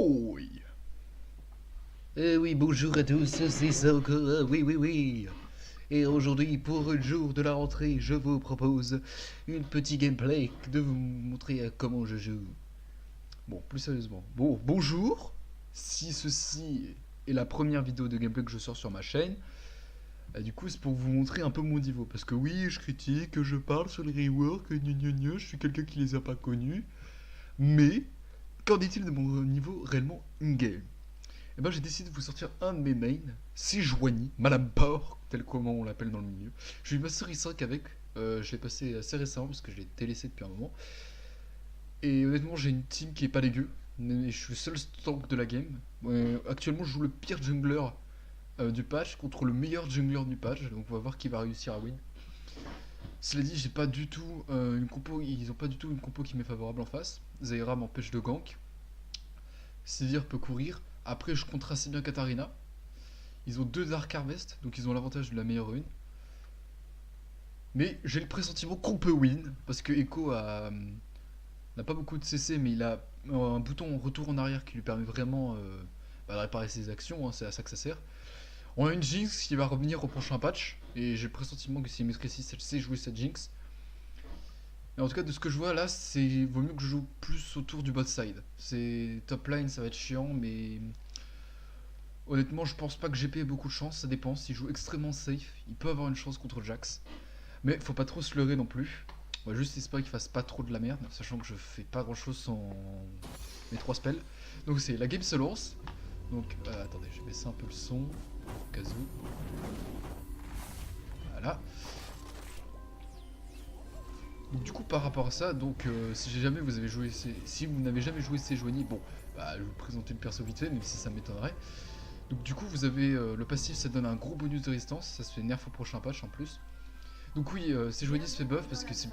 Ahoy! Oui, bonjour à tous, c'est ça encore, oui. Et aujourd'hui, pour le jour de la rentrée, je vous propose une petite gameplay de vous montrer comment je joue. Bon, plus sérieusement. Bon, bonjour! Si ceci est la première vidéo de gameplay que je sors sur ma chaîne, du coup, c'est pour vous montrer un peu mon niveau. Parce que oui, je critique, je parle sur les reworks, je suis quelqu'un qui les a pas connus. Mais, qu'en est-il de mon niveau réellement in-game? Eh ben, j'ai décidé de vous sortir un de mes mains, Sejuani, Madame Porc, tel comment on l'appelle dans le milieu. Je lui ai mastery 5 avec, je l'ai passé assez récemment parce que je l'ai délaissé depuis un moment. Et honnêtement, j'ai une team qui est pas dégueu, mais je suis le seul tank de la game. Actuellement, je joue le pire jungler du patch contre le meilleur jungler du patch, donc on va voir qui va réussir à win. Cela dit, j'ai pas du tout une compo, ils ont pas du tout une compo qui m'est favorable en face. Zaira m'empêche de gank. Sivir peut courir. Après, je compte assez bien Katarina. Ils ont deux Dark Harvest, donc ils ont l'avantage de la meilleure rune. Mais j'ai le pressentiment qu'on peut win, parce que Echo n'a pas beaucoup de CC, mais il a un bouton retour en arrière qui lui permet vraiment de réparer ses actions, hein, c'est à ça que ça sert. On a une Jinx qui va revenir au prochain patch, et j'ai le pressentiment que si Miss elle sait jouer cette Jinx. Et en tout cas, de ce que je vois là, c'est vaut mieux que je joue plus autour du bot side. C'est top lane, ça va être chiant, mais honnêtement, je pense pas que GP ait beaucoup de chance, ça dépend. S'il joue extrêmement safe, il peut avoir une chance contre Jax. Mais faut pas trop se leurrer non plus. On va juste espérer qu'il fasse pas trop de la merde, sachant que je fais pas grand chose sans mes 3 spells. Donc c'est la game se lance. Donc attendez, je vais baisser un peu le son, au cas où. Voilà. Donc du coup par rapport à ça, donc si jamais vous avez joué, si vous n'avez jamais joué Sejuani, bon, bah je vais vous présenter le perso vite fait, même si ça m'étonnerait. Donc du coup vous avez le passif, ça donne un gros bonus de résistance, ça se fait nerf au prochain patch en plus. Donc oui, Sejuani se fait buff parce que c'est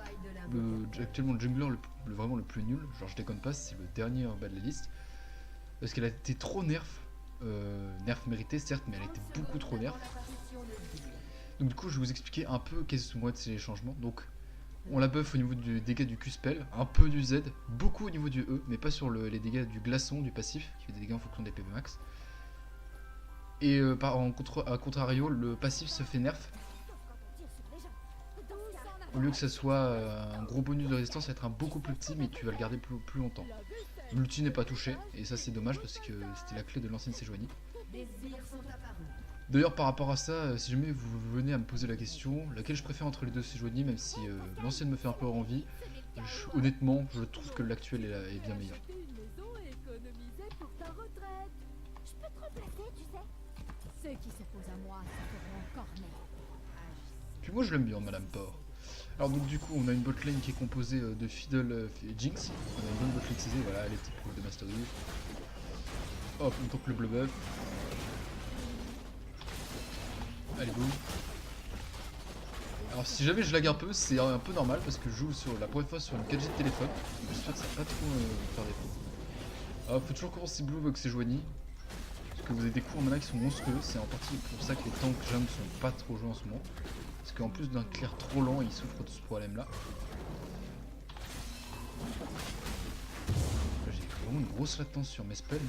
actuellement le jungler vraiment le plus nul, genre je déconne pas, c'est le dernier en bas de la liste. Parce qu'elle a été trop nerf, nerf mérité certes, mais elle a été beaucoup trop nerf. Donc du coup je vais vous expliquer un peu quels vont être ces changements. Donc on la buff au niveau du dégât du Q-spell, un peu du Z, beaucoup au niveau du E, mais pas sur les dégâts du glaçon, du passif, qui fait des dégâts en fonction des PV max. Et à contrario, le passif se fait nerf. Au lieu que ça soit un gros bonus de résistance, ça va être un beaucoup plus petit, mais tu vas le garder plus longtemps. L'ulti n'est pas touché, et ça c'est dommage parce que c'était la clé de l'ancienne Sejuani. D'ailleurs par rapport à ça, si jamais vous venez à me poser la question, laquelle je préfère entre les deux Sejuani, même si l'ancienne me fait un peu envie, honnêtement je trouve que l'actuelle est bien meilleure. Puis moi je l'aime bien Madame Porc. Alors donc du coup on a une botlane qui est composée de Fiddle et Jinx. On a une bonne botlane CZ, voilà, les petits proof de Mastery. Hop, on tombe le bleu buff. Allez boum. Alors si jamais je lag un peu, c'est un peu normal parce que je joue sur la première fois sur une 4G de téléphone. J'espère que ça va pas trop faire défaut. Alors faut toujours commencer blue avec ses Sejuani. Parce que vous avez des coups en mana qui sont monstrueux. C'est en partie pour ça que les tanks jump sont pas trop joués en ce moment. Parce qu'en plus d'un clair trop lent, ils souffrent de ce problème là. J'ai vraiment une grosse latence sur mes spells,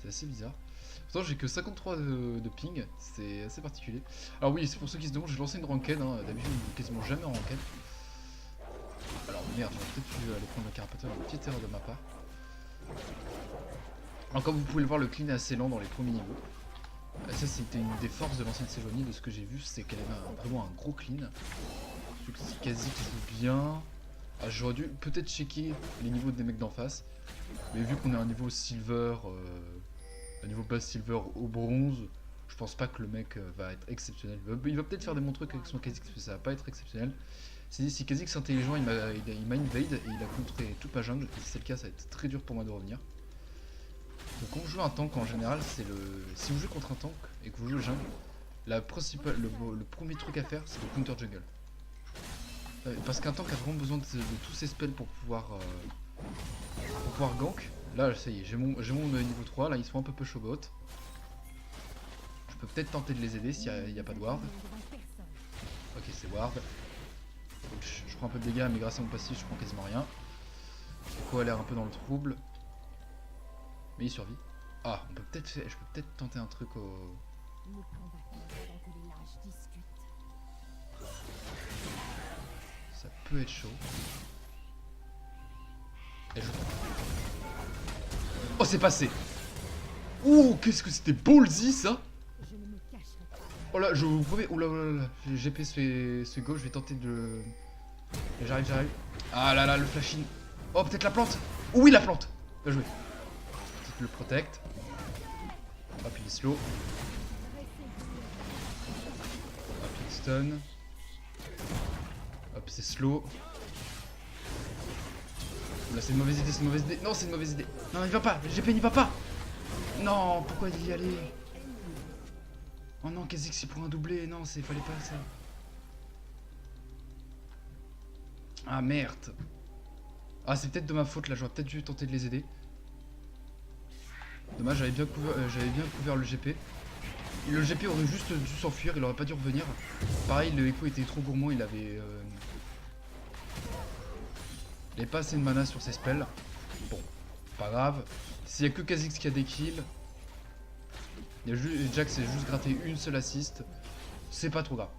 c'est assez bizarre. Pourtant j'ai que 53 de ping, c'est assez particulier. Alors oui, c'est pour ceux qui se demandent, j'ai lancé une ranked, hein. D'habitude je ne quasiment jamais en ranked. Alors merde, j'aurais peut-être dû aller prendre le carapateur, une petite erreur de ma part. Alors comme vous pouvez le voir, le clean est assez lent dans les premiers niveaux. Ça c'était une des forces de l'ancienne Sejuani, de ce que j'ai vu, c'est qu'elle avait vraiment un gros clean. C'est quasi qui joue bien. Ah, j'aurais dû peut-être checker les niveaux des mecs d'en face. Mais vu qu'on est à un niveau silver, un niveau base silver au bronze, je pense pas que le mec va être exceptionnel. Il va peut-être faire des bons trucs avec son Kha'Zix, mais ça va pas être exceptionnel. Si Kha'Zix est intelligent, il m'a invade et il a contré toute ma jungle. Et si c'est le cas, ça va être très dur pour moi de revenir. Donc quand vous jouez un tank en général, c'est le. Si vous jouez contre un tank et que vous jouez jungle, le premier truc à faire, c'est de counter jungle. Parce qu'un tank a vraiment besoin de tous ses spells pour pouvoir gank. Là ça y est, j'ai mon niveau 3, là ils sont un peu showbot. Je peux peut-être tenter de les aider s'il n'y a pas de ward. Ok, c'est ward. Donc, je prends un peu de dégâts, mais grâce à mon passif je prends quasiment rien. Echo a l'air un peu dans le trouble. Mais il survit. Ah, on peut peut-être faire... Je peux peut-être tenter un truc au... Ça peut être chaud. Et je... Oh, c'est passé. Ouh, qu'est-ce que c'était ballsy ça. Oh là, je vous promets. Oula, oula, là. GP se fait go, je vais tenter de... J'arrive, j'arrive. Ah là là, le flashing. Oh, peut-être la plante. Oh, oui, la plante. Bien joué. Peut-être le protect. Hop, il est slow. Hop, il stun. Hop, c'est slow. Là, c'est une mauvaise idée, c'est une mauvaise idée. Non, c'est une mauvaise idée. Non, il va pas. GP n'y va pas. Non, pourquoi il y aller? Oh non, Kha'Zix il prend un doublé. Non, fallait pas ça. Ah merde. Ah, c'est peut-être de ma faute là. J'aurais peut-être dû tenter de les aider. Dommage, j'avais bien couvert le GP. Et le GP aurait juste dû s'enfuir. Il aurait pas dû revenir. Pareil, le Echo était trop gourmand. Il avait pas assez de mana sur ses spells. Bon, pas grave. S'il y a que Kha'Zix qui a des kills. Jax s'est juste gratté une seule assist. C'est pas trop grave.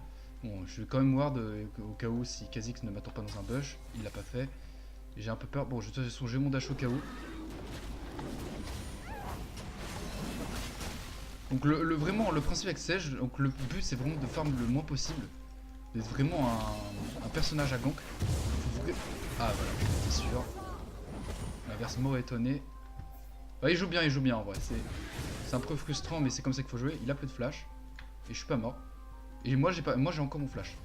Bon, je vais quand même ward au cas où si Kha'Zix ne m'attend pas dans un bush. Il l'a pas fait. J'ai un peu peur. Bon, de toute façon, j'ai mon dash au cas où. Donc vraiment, le principe avec Sage, donc le but c'est vraiment de farm le moins possible. D'être vraiment un personnage à gank. Ah voilà, j'étais sûr. L'inverse m'aurait étonné. Bah, il joue bien en vrai. C'est un peu frustrant, mais c'est comme ça qu'il faut jouer. Il a peu de flash. Et je suis pas mort. Et moi j'ai encore mon flash.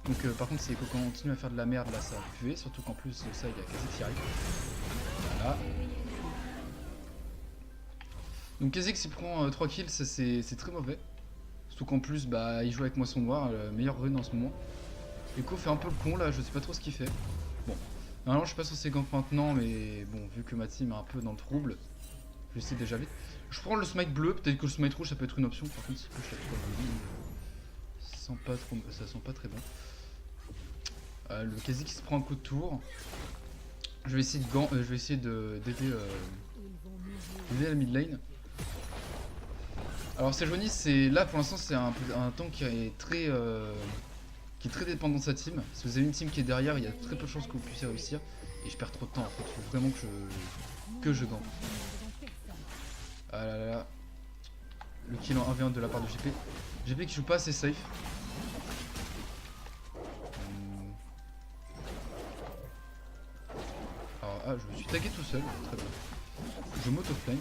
Donc par contre si Echo continue à faire de la merde là ça va puer. Surtout qu'en plus ça il y a Kha'Zix qui arrive. Voilà. Donc Kha'Zix il prend 3 kills, c'est très mauvais. Surtout qu'en plus bah il joue avec Moisson Noire, le meilleur run en ce moment. Echo fait un peu le con là, je sais pas trop ce qu'il fait. Bon, normalement je suis pas censé gank maintenant, mais bon vu que ma team est un peu dans le trouble, je sais déjà vite. Je prends le smite bleu, peut-être que le smite rouge ça peut être une option, par contre si je ça sent pas très bon. Le Kha'Zix qui se prend un coup de tour. Je vais essayer d'aider la mid lane. Alors Sejuani, c'est là pour l'instant c'est un tank qui est très dépendant de sa team. Si vous avez une team qui est derrière, il y a très peu de chances que vous puissiez réussir. Et je perds trop de temps en fait, il faut vraiment que je gank. Ah là là. Le kill en 1v1 de la part de GP. GP qui joue pas assez safe. Alors, ah, je me suis tagué tout seul, très bien. Je m'auto-flame.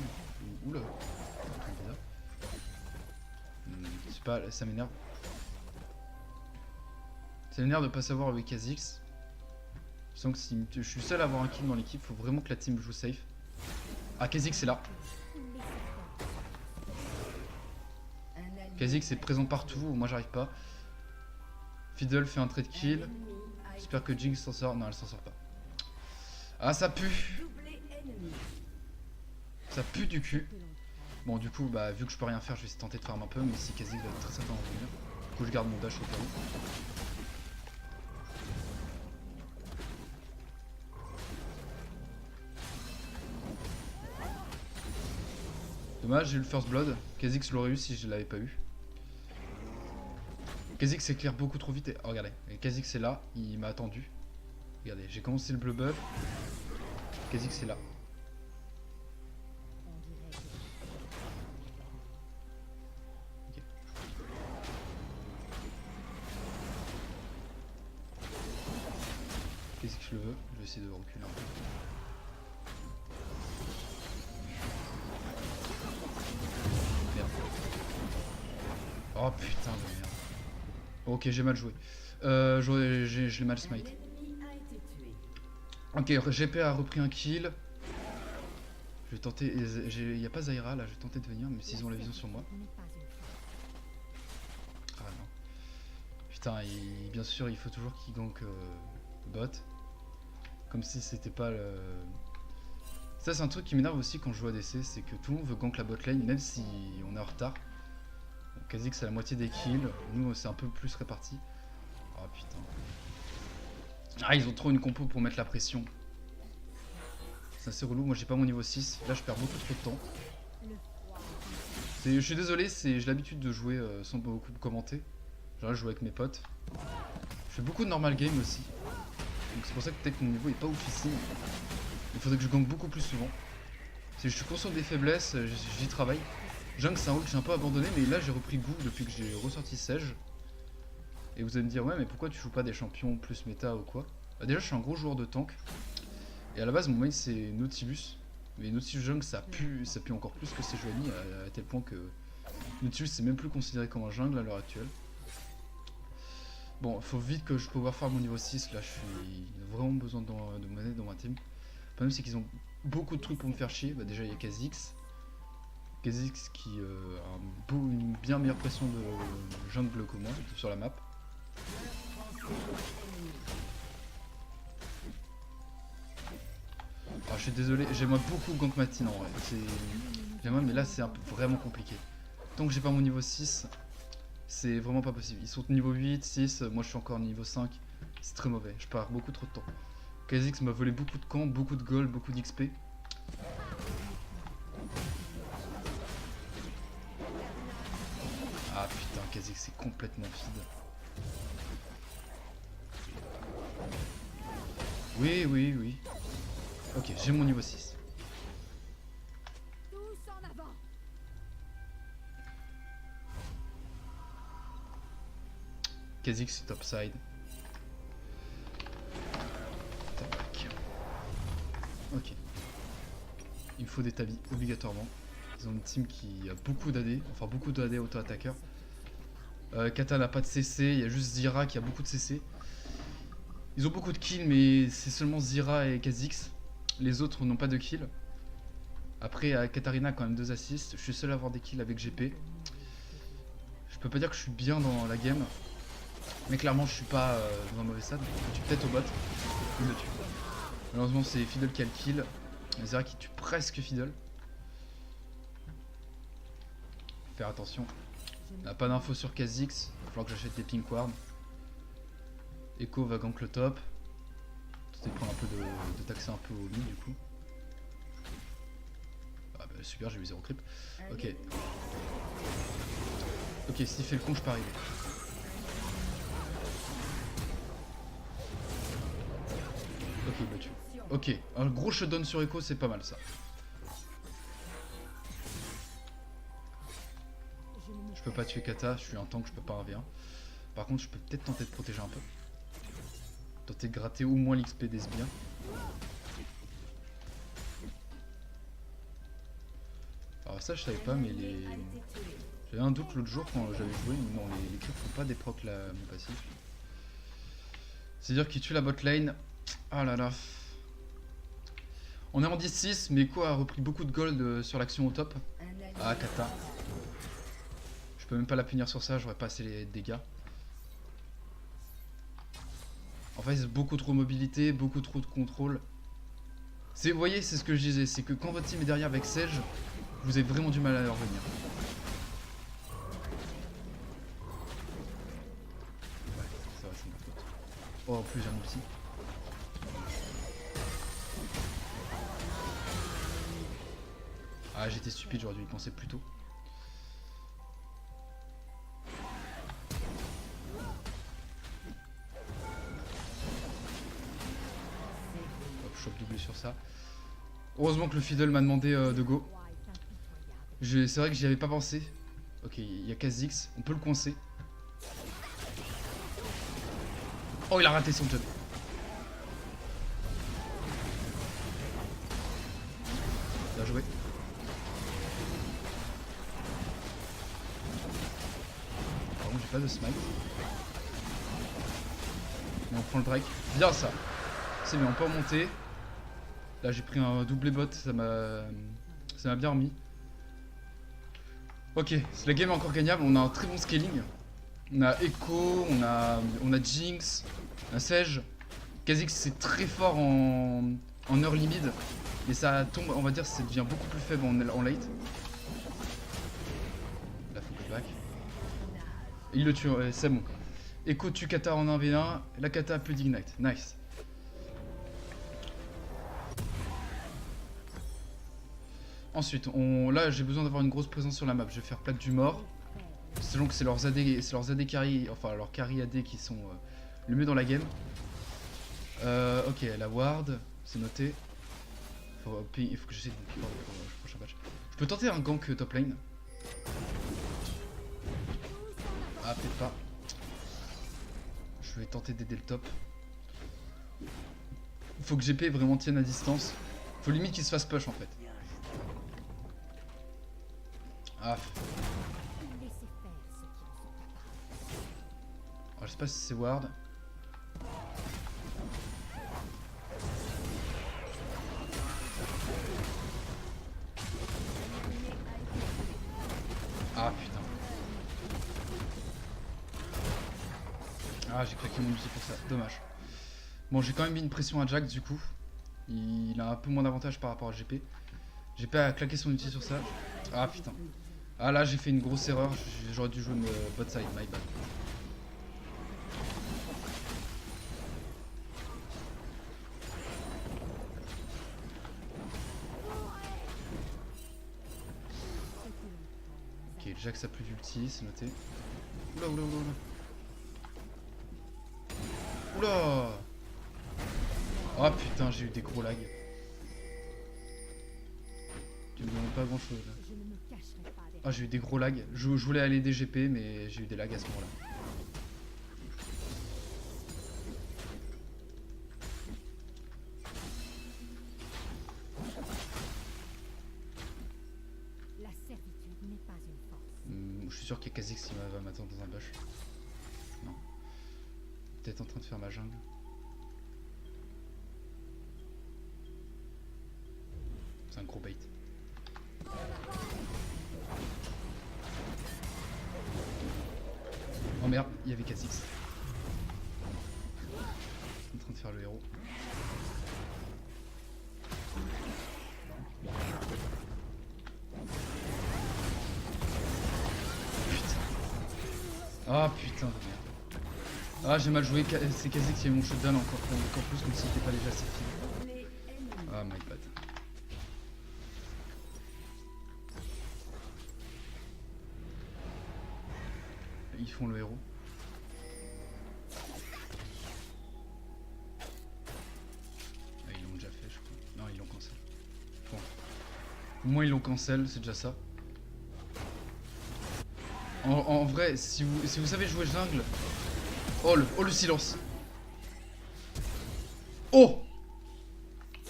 Oula. C'est pas, ça m'énerve. Ça m'énerve de pas savoir avec Kha'Zix. Je sens que si je suis seul à avoir un kill dans l'équipe, faut vraiment que la team joue safe. Ah, Kha'Zix est là. Kha'Zix est présent partout, moi j'arrive pas. Fiddle fait un trade kill. J'espère que Jinx s'en sort. Non, elle s'en sort pas. Ah, ça pue. Ça pue du cul. Bon, du coup, bah, vu que je peux rien faire, je vais essayer de tenter de farm un peu. Mais si Kha'Zix va être très certain de revenir. Du coup, je garde mon dash au cas où. Dommage, j'ai eu le first blood. Kha'Zix l'aurait eu si je l'avais pas eu. Kha'Zix s'éclaire beaucoup trop vite. Et... oh, regardez, Kha'Zix est là, il m'a attendu. Regardez, j'ai commencé le bleu buff. Kha'Zix est là. Okay. Kha'Zix je le veux, je vais essayer de reculer un peu. Oh putain de merde. Ok, j'ai mal joué. Je l'ai mal smite. Ok, GP a repris un kill. Je vais tenter. Il n'y a pas Zyra là, je vais tenter de venir, mais s'ils ont la vision sur moi. Ah non. Putain, bien sûr, il faut toujours qu'il gank bot. Comme si c'était pas le. Ça, c'est un truc qui m'énerve aussi quand je joue ADC, c'est que tout le monde veut gank la bot lane, même si on est en retard. Kha'Zix c'est la moitié des kills, nous c'est un peu plus réparti. Oh putain. Ah, ils ont trop une compo pour mettre la pression. C'est assez relou, moi j'ai pas mon niveau 6, là je perds beaucoup trop de temps. Je suis désolé, j'ai l'habitude de jouer sans beaucoup commenter. Genre là je joue avec mes potes. Je fais beaucoup de normal game aussi. Donc c'est pour ça que peut-être que mon niveau est pas oufissime. Il faudrait que je gank beaucoup plus souvent. Je suis conscient des faiblesses, j'y travaille. Jungle c'est un rôle que j'ai un peu abandonné, mais là j'ai repris goût depuis que j'ai ressorti Sage. Et vous allez me dire ouais mais pourquoi tu joues pas des champions plus méta ou quoi? Bah, déjà je suis un gros joueur de tank. Et à la base mon main c'est Nautilus. Mais Nautilus jungle ça pue encore plus que Sejuani à tel point que Nautilus c'est même plus considéré comme un jungle à l'heure actuelle. Bon, faut vite que je pouvoir faire mon niveau 6, là je suis vraiment besoin de monnaie dans ma team. Le problème c'est qu'ils ont beaucoup de trucs pour me faire chier. Bah, déjà il y a Kha'Zix. Kha'Zix qui a une bien meilleure pression de jungle que moi sur la map. Alors, je suis désolé, j'aimerais beaucoup gank Matine en vrai. J'aimerais, mais là c'est vraiment compliqué. Tant que j'ai pas mon niveau 6, c'est vraiment pas possible. Ils sont niveau 8, 6, moi je suis encore niveau 5. C'est très mauvais, je perds beaucoup trop de temps. Kha'Zix m'a volé beaucoup de camps, beaucoup de gold, beaucoup d'XP. Ah putain, Kha'Zix c'est complètement feed. Oui, oui, oui. Ok, j'ai mon niveau 6. Kha'Zix c'est topside. Tac. Ok. Il me faut des tabis obligatoirement. Ils ont une team qui a beaucoup d'AD, enfin beaucoup d'AD auto-attaqueurs. Kata n'a pas de CC, il y a juste Zyra qui a beaucoup de CC. Ils ont beaucoup de kills, mais c'est seulement Zyra et Kha'Zix. Les autres n'ont pas de kills. Après, Katarina a quand même 2 assists. Je suis seul à avoir des kills avec GP. Je peux pas dire que je suis bien dans la game. Mais clairement, je suis pas dans un mauvais stade. Je tue peut-être au bot. Il le tue. Malheureusement, c'est Fiddle qui a le kill. Zyra qui tue presque Fiddle. Faire attention. On n'a pas d'infos sur Kha'Zix. Il va falloir que j'achète des pink wards. Echo va gank le top. Peut-être prendre un peu de taxer un peu au mid du coup. Ah bah super, j'ai eu 0 creep. Ok. Ok, s'il fait le con, je peux arriver. Ok, il me tue. Ok, un gros shutdown sur Echo, c'est pas mal ça. Je peux pas tuer Kata, je suis un tank, je peux pas un V1. Par contre, je peux peut-être tenter de protéger un peu. Tenter de gratter au moins l'XP des sbires. Alors ça je savais pas, mais j'avais un doute l'autre jour quand j'avais joué, mais non, les creeps font pas des procs là, mon passif. C'est-à-dire qu'ils tuent la bot lane. Ah là là. On est en 10-6, mais Echo a repris beaucoup de gold sur l'action au top. Ah, Kata. Je peux même pas la punir sur ça, j'aurais pas assez les dégâts. En fait, c'est beaucoup trop de mobilité, beaucoup trop de contrôle. Vous voyez, c'est ce que je disais, c'est que quand votre team est derrière avec Sage, vous avez vraiment du mal à leur revenir. Ouais, ça va, c'est ma faute. Oh, en plus j'ai un ulti. Ah, j'étais stupide, j'aurais dû y penser plus tôt. Doublé sur ça. Heureusement que le Fiddle m'a demandé de go. C'est vrai que j'y avais pas pensé. Ok, il y a Kha'Zix, on peut le coincer. Oh, il a raté son jump. Bien joué. Par contre, j'ai pas de smite. Mais on prend le Drake. Bien ça. C'est bien, on peut remonter. Là j'ai pris un doublé bot, ça m'a bien remis. Ok, la game est encore gagnable, on a un très bon scaling. On a Echo, on a Jinx, on a Sage. Kha'Zix c'est très fort en early mid. Mais ça tombe, on va dire, ça devient beaucoup plus faible en late. Là faut que je back. Il le tue, c'est bon. Echo tue Kata en 1v1, la Kata a plus d'ignite, nice. Ensuite, là j'ai besoin d'avoir une grosse présence sur la map. Je vais faire plaque du mort. Selon que c'est leurs AD carry, enfin leurs carry AD qui sont le mieux dans la game. Ok, la ward, c'est noté. Il faut que j'essaie de pour le prochain patch. Je peux tenter un gank top lane. Ah, peut-être pas. Je vais tenter d'aider le top. Il faut que GP vraiment tienne à distance. Faut limite qu'il se fasse push en fait. Ah. Alors, je sais pas si c'est ward. Ah putain. Ah, j'ai claqué mon ulti pour ça, dommage. Bon, j'ai quand même mis une pression à Jax du coup. Il a un peu moins d'avantage par rapport à GP. GP a claqué son ulti sur ça. Ah putain. Ah là, j'ai fait une grosse erreur. J'aurais dû jouer bot side, my bad. Ok, Jax a plus d'ulti, c'est noté. Oula, oula, oula, oula. Oula. Oh putain, j'ai eu des gros lags. Tu me demandes pas grand chose là. Ah, j'ai eu des gros lags. Je voulais aller DGP, mais j'ai eu des lags à ce moment-là. Je suis sûr qu'il y a Kha'Zix qui va m'attendre dans un bush. Non. Peut-être en train de faire ma jungle. C'est un gros bait. Oh merde, il y avait Kha'Zix. En train de faire le héros. Ah putain de merde. Ah, j'ai mal joué, c'est Kha'Zix qui a eu mon shutdown encore plus comme s'il n'était pas déjà safety. Ah my bad. Ils font le héros. Ah, ils l'ont déjà fait je crois. Non, ils l'ont cancel. Bon. Au moins ils l'ont cancel, c'est déjà ça. En vrai, si vous savez jouer jungle... Oh le silence. Oh.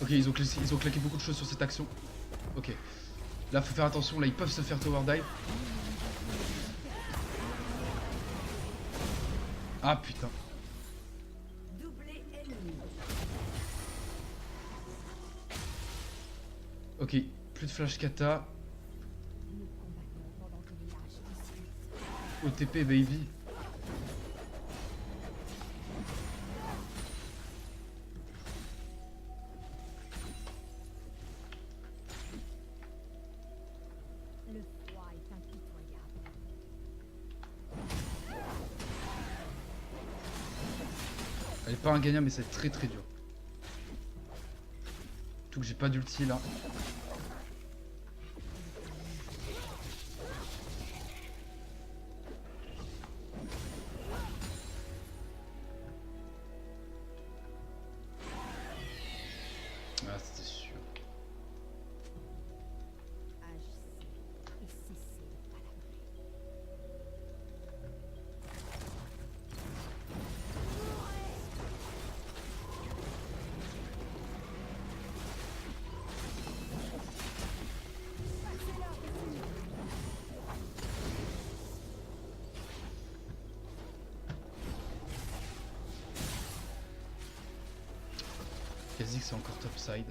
Ok, ils ont claqué beaucoup de choses sur cette action. Ok. Là, faut faire attention, là, ils peuvent se faire tower dive. Ah putain. Ok, plus de flash kata. OTP baby. Elle est pas ingagnable mais c'est très très dur. Tout que j'ai pas d'ulti là. Ah c'était sûr. Kha'Zix c'est encore topside.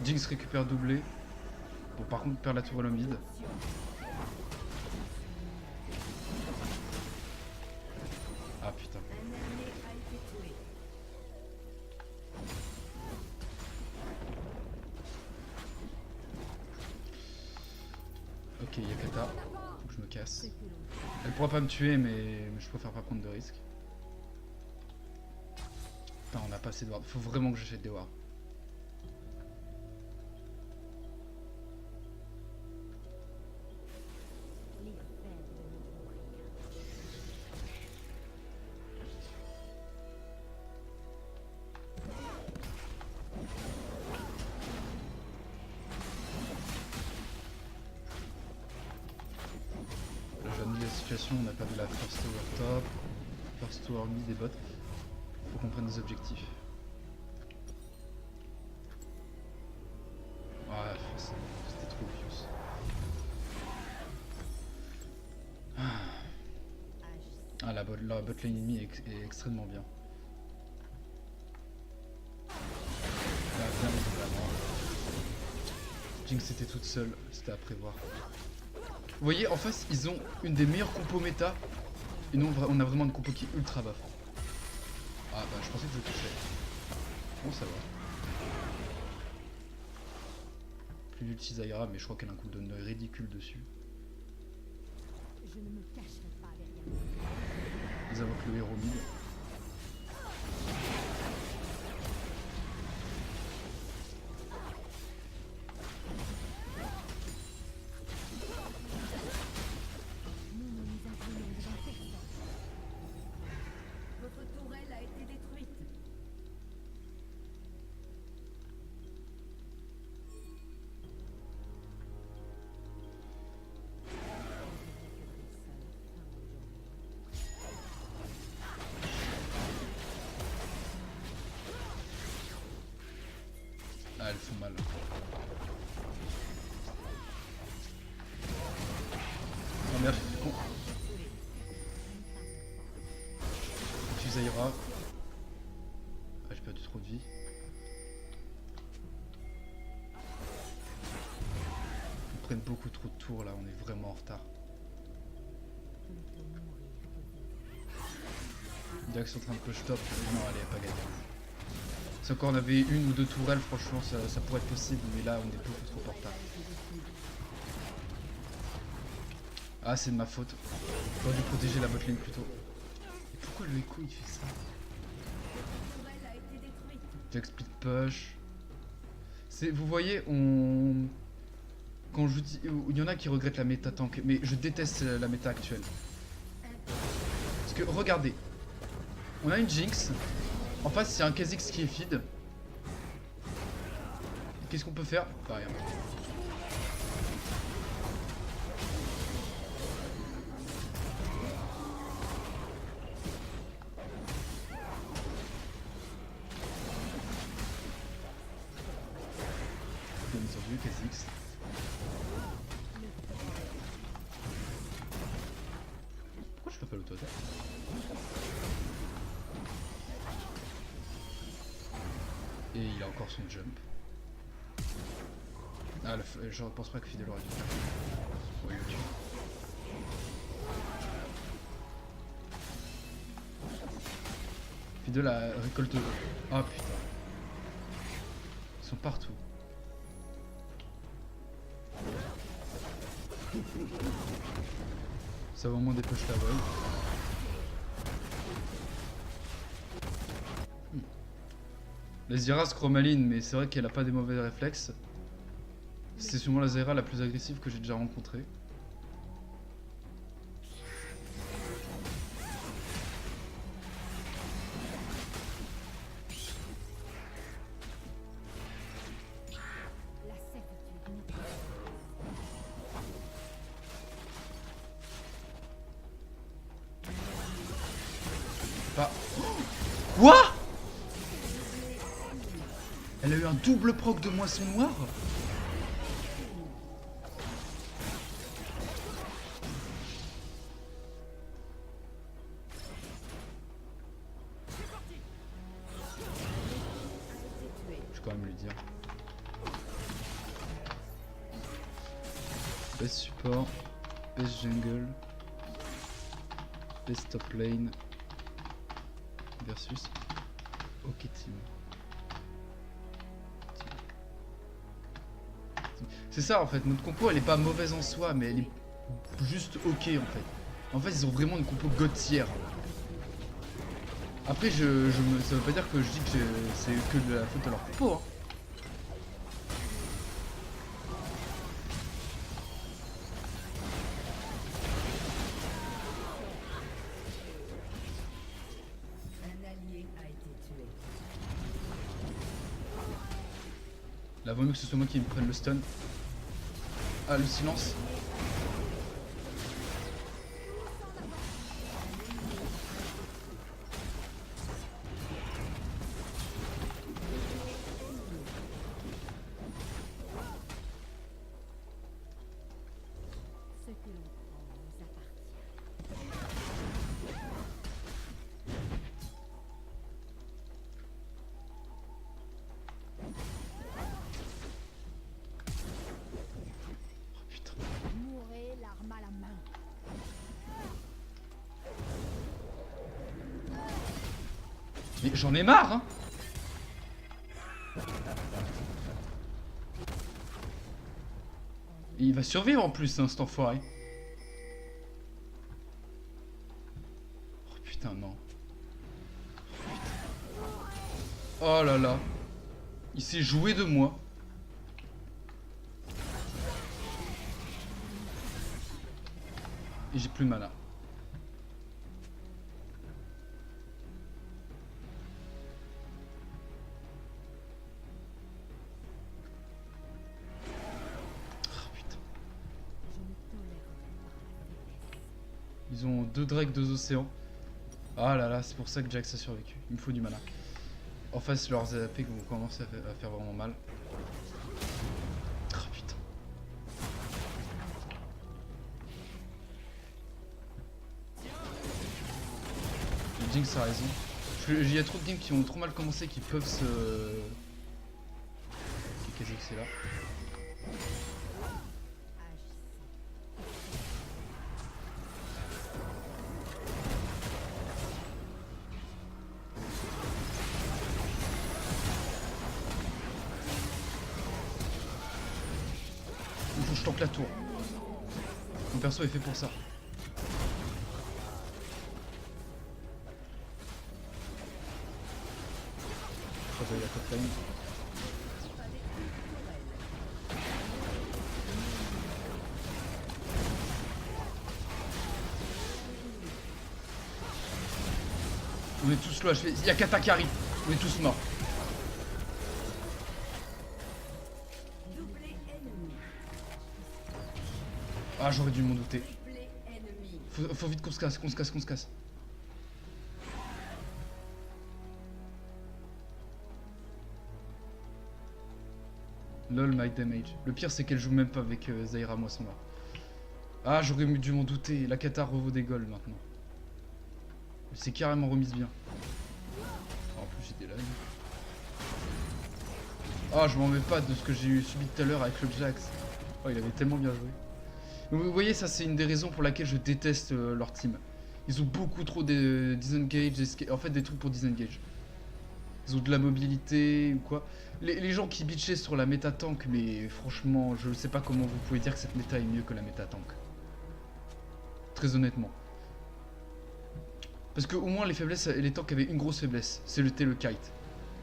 Jinx récupère doublé. Bon, par contre, perd la tour à l'homme vide. Ok, il y a Kata. Faut que je me casse. Elle pourra pas me tuer, mais je préfère pas prendre de risques. Putain, on a pas assez de wards. Faut vraiment que j'achète des wards. On a perdu la first tower top, first tower mid des bots. Faut qu'on prenne des objectifs. Ouais, c'était trop obvious. Ah, la bot lane ennemie est extrêmement bien. Là, bien évidemment. Jinx était toute seule, c'était à prévoir. Vous voyez, en face, ils ont une des meilleures compos méta. Et nous, on a vraiment une compo qui est ultra buff. Ah bah, je pensais que je touchais. Bon, ça va. Plus d'ulti Zyra, mais je crois qu'elle a un cooldown ridicule dessus. Ils invoquent le héros mid. Ah, elles font mal. Oh merde, j'ai fait con. Tu Zyra. Ah, j'ai perdu trop de vie. Ils prennent beaucoup trop de tours là, on est vraiment en retard. Jax est en train de push top. Non, allez, pas gagné. Si encore on avait une ou deux tourelles, franchement, ça pourrait être possible, mais là, on est beaucoup trop en retard. Ah, c'est de ma faute. J'aurais dû protéger la botlane plus tôt. Et pourquoi le Echo il fait ça? Jack split push. Vous voyez, quand je vous dis, il y en a qui regrettent la méta tank, mais je déteste la méta actuelle. Parce que regardez, on a une Jinx. En face, il y a un Kha'Zix qui est feed. Qu'est-ce qu'on peut faire? Bah, rien. Bien entendu, Kha'Zix. Pourquoi je fais pas l'auto-attaque? Et il a encore son jump. Ah, je pense pas que Fidel aurait dû faire. Ouais, il le tue. Fidel a récolte. Ah putain. Ils sont partout. Ça va au moins dépêcher la voile. La Zyra se chromaline, mais c'est vrai qu'elle a pas des mauvais réflexes. C'est sûrement la Zyra la plus agressive que j'ai déjà rencontrée. Pas. Quoi? Elle a eu un double proc de moisson noire? Je vais quand même lui dire. Best support, best jungle, best top lane versus OK Team. C'est ça en fait, notre compo elle est pas mauvaise en soi, mais elle est juste ok en fait. En fait, ils ont vraiment une compo god tier. Après, ça veut pas dire que je dis que c'est que de la faute à leur compo. Hein. Là, vaut mieux que ce soit moi qui me prenne le stun. Ah, le silence. Mais j'en ai marre, hein. Et il va survivre en plus, hein, cet enfoiré. Oh putain, non. Oh là là. Il s'est joué de moi. Et j'ai plus de mana. Ils ont 2 drakes, 2 océans. Ah là là, c'est pour ça que Jax a survécu. Il me faut du mana. En face, leurs AP vont commencer à faire vraiment mal. Oh putain. Le Jinx a raison. Il y a trop de games qui ont trop mal commencé qui peuvent se... Qu'est-ce que c'est là? Il faut que je tank la tour. Mon perso est fait pour ça. Je crois que la top lane. On est tous là, il y a Kata qui arrive. On est tous morts. Ah, j'aurais dû m'en douter. Faut vite qu'on se casse, qu'on se casse. Lol, my damage. Le pire, c'est qu'elle joue même pas avec Zaira Moissonla. Ah, j'aurais dû m'en douter. La Kata revaut des goals maintenant. Elle s'est carrément remise bien. En plus, j'étais là. Ah, je m'en vais pas de ce que j'ai subi tout à l'heure avec le Jax. Oh, il avait tellement bien joué. Vous voyez, ça c'est une des raisons pour laquelle je déteste leur team. Ils ont beaucoup trop de disengage, en fait des trucs pour disengage. Ils ont de la mobilité ou quoi. Les gens qui bitchaient sur la méta tank, mais franchement, je sais pas comment vous pouvez dire que cette méta est mieux que la méta tank. Très honnêtement. Parce que au moins les faiblesses, les tanks avaient une grosse faiblesse, c'est le kite.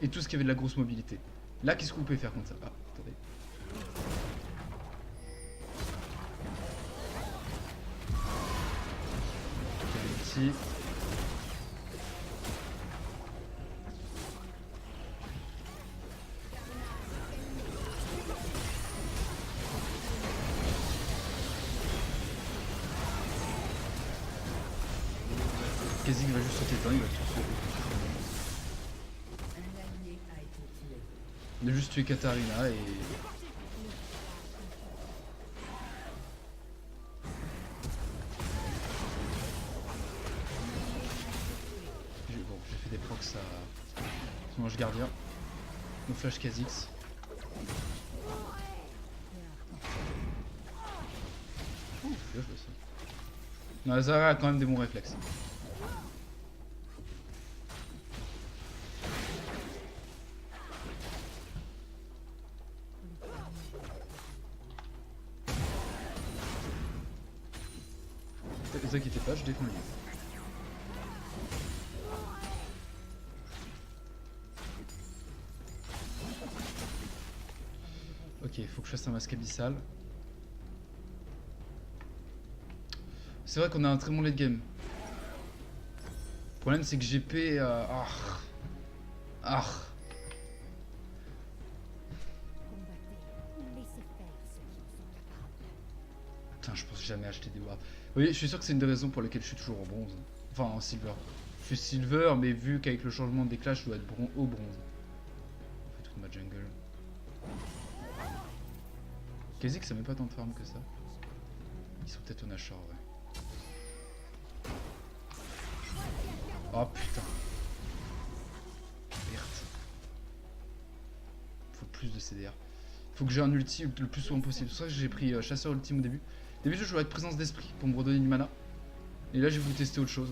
Et tout ce qui avait de la grosse mobilité. Là, qu'est-ce que vous pouvez faire contre ça? Ah, attendez. Ici. Kha'Zix va juste sauter dedans, il va tout sauver. Il a juste tué Katarina et... Bon, j'ai fait des procs à... son ange gardien. No flash Kha'Zix. Bien joué ça. Non, Zara a quand même des bons réflexes. vous inquiétez pas, je défends le livre. Ok, il faut que je fasse un masque abyssal. C'est vrai qu'on a un très bon late game. Le problème c'est que GP... Putain, je pense jamais acheter des wards. Oui, je suis sûr que c'est une des raisons pour lesquelles je suis toujours en bronze. Enfin, en silver. Je suis silver, mais vu qu'avec le changement des clashes, je dois être au bronze. On fait toute ma jungle. Quasi que ça met pas tant de farm que ça. Ils sont peut-être au Nashor, ouais. Oh putain. Merde. Faut plus de CDR. Faut que j'ai un ulti le plus souvent possible. C'est pour ça que j'ai pris chasseur ultime au début. Au début je jouais avec présence d'esprit pour me redonner du mana. Et là j'ai voulu tester autre chose.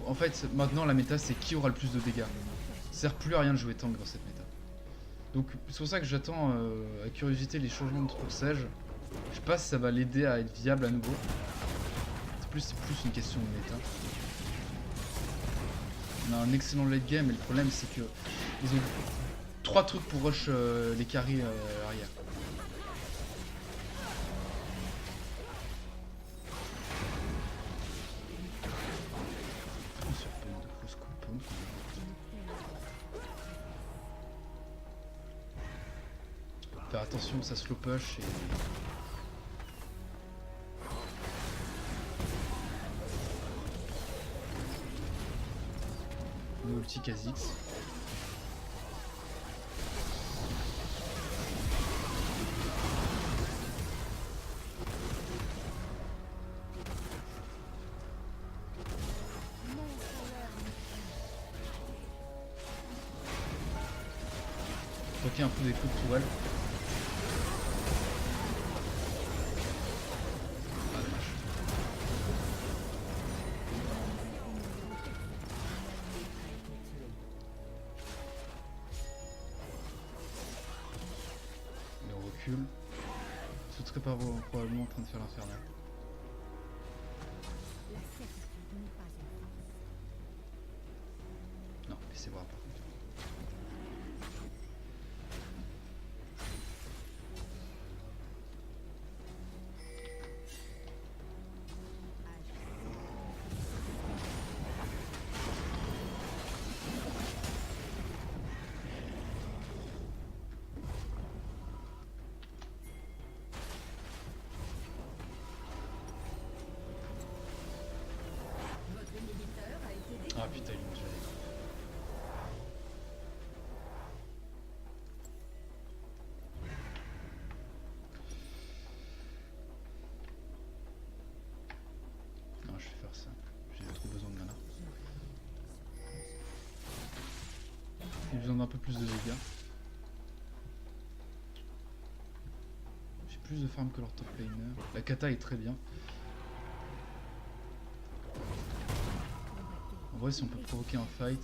En fait maintenant la méta c'est qui aura le plus de dégâts. Ça sert plus à rien de jouer tank dans cette méta. Donc c'est pour ça que j'attends à curiosité les changements de troussage. Je sais pas si ça va l'aider à être viable à nouveau. C'est plus une question de méta. On a un excellent late game et le problème c'est que ils ont 3 trucs pour rush les carries arrière. Faire attention, ça slow push et... Le ulti Kha'Zix. Bloquer un peu des coups de tourelle. Ce serait pas probablement en train de faire l'infernal. Non, laissez voir par contre. Ah putain, ils m'ont déjà dit. Non, je vais faire ça. J'ai trop besoin de mana. J'ai besoin d'un peu plus de dégâts. J'ai plus de farm que leur top laner. La kata est très bien. En vrai, si on peut provoquer un fight.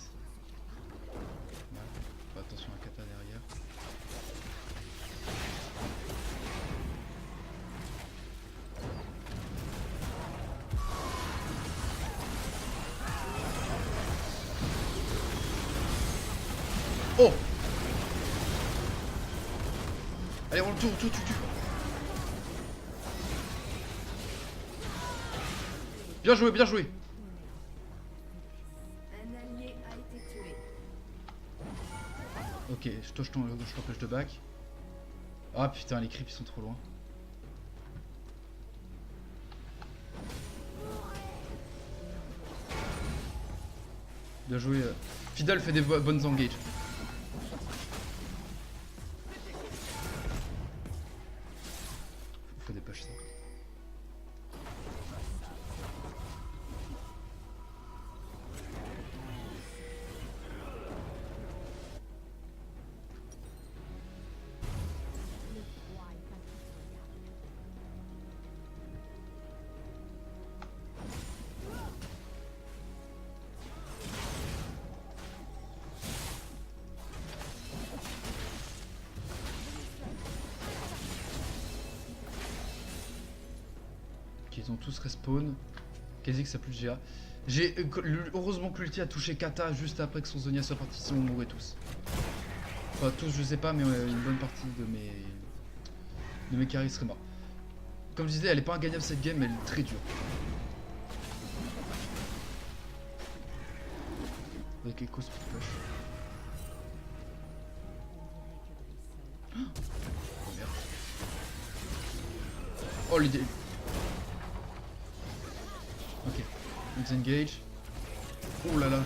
Ouais. Faut attention à kata derrière. Oh! Allez, on le tue. Bien joué, bien joué. Ok, je t'empêche de back. Ah putain, les creeps ils sont trop loin. Bien joué. Fiddle fait des bonnes engages. Faut dépêcher ça. Ok, ils ont tous respawn. Kha'Zix ça plus de GA. Heureusement que l'ulti a touché Kata juste après que son Zonia soit parti, sinon on mourrait tous. Enfin tous je sais pas, mais une bonne partie de mes carries seraient morts. Comme je disais, elle est pas ingagnable cette game, mais elle est très dure. Avec Echo Speed Push. Oh merde. Oh l'idée. Ok. Let's engage. Oh là là.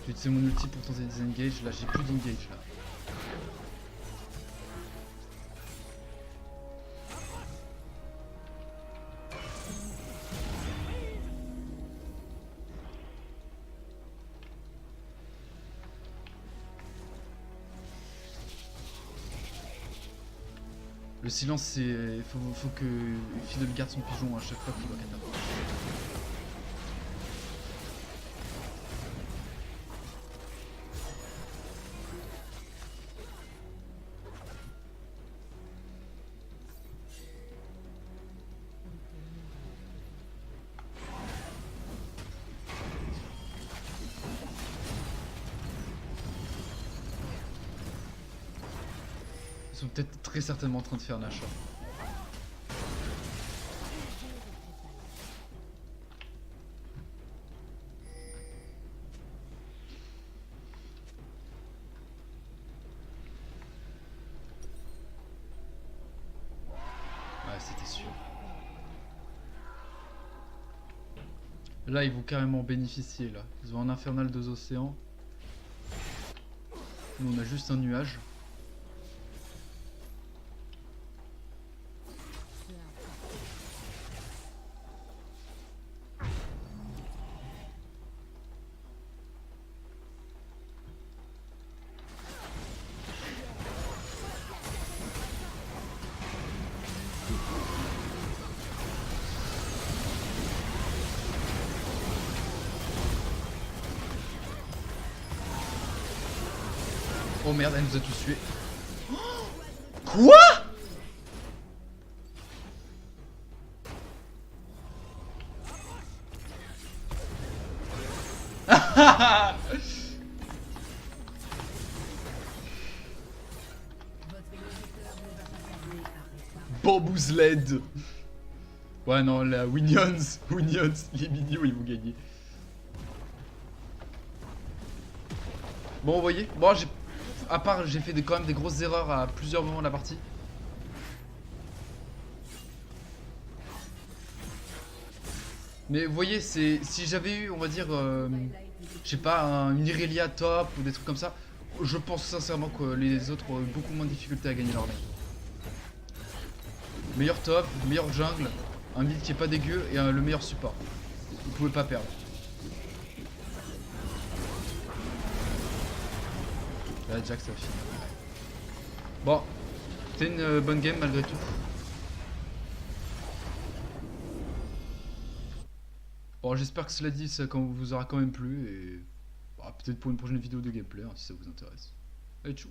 J'ai utilisé mon ulti pour tenter des engages. Là j'ai plus d'engage là. Le silence c'est... Faut que Fiddle garde son pigeon à chaque fois qu'il voit Kata. Ils sont peut-être très certainement en train de faire un achat. Ouais, c'était sûr. Là, ils vont carrément bénéficier, là. Ils ont un infernal 2 océans. Nous, on a juste un nuage. Oh merde, elle nous a tous tués. Quoi? Bamboozled. Ouais non, la Winions, les minions ils vont gagner. Bon vous voyez, bon j'ai fait quand même des grosses erreurs à plusieurs moments de la partie. Mais vous voyez, si j'avais eu, on va dire, je sais pas, une Irelia top ou des trucs comme ça, je pense sincèrement que les autres ont eu beaucoup moins de difficultés à gagner leur lane. Meilleur top, meilleur jungle, un mid qui est pas dégueu et le meilleur support. Vous pouvez pas perdre. Là, Jack, ça finit. Bon, c'était une bonne game malgré tout. Bon, j'espère que cela dit, ça vous aura quand même plu et peut-être pour une prochaine vidéo de gameplay hein, si ça vous intéresse. Allez, tchou!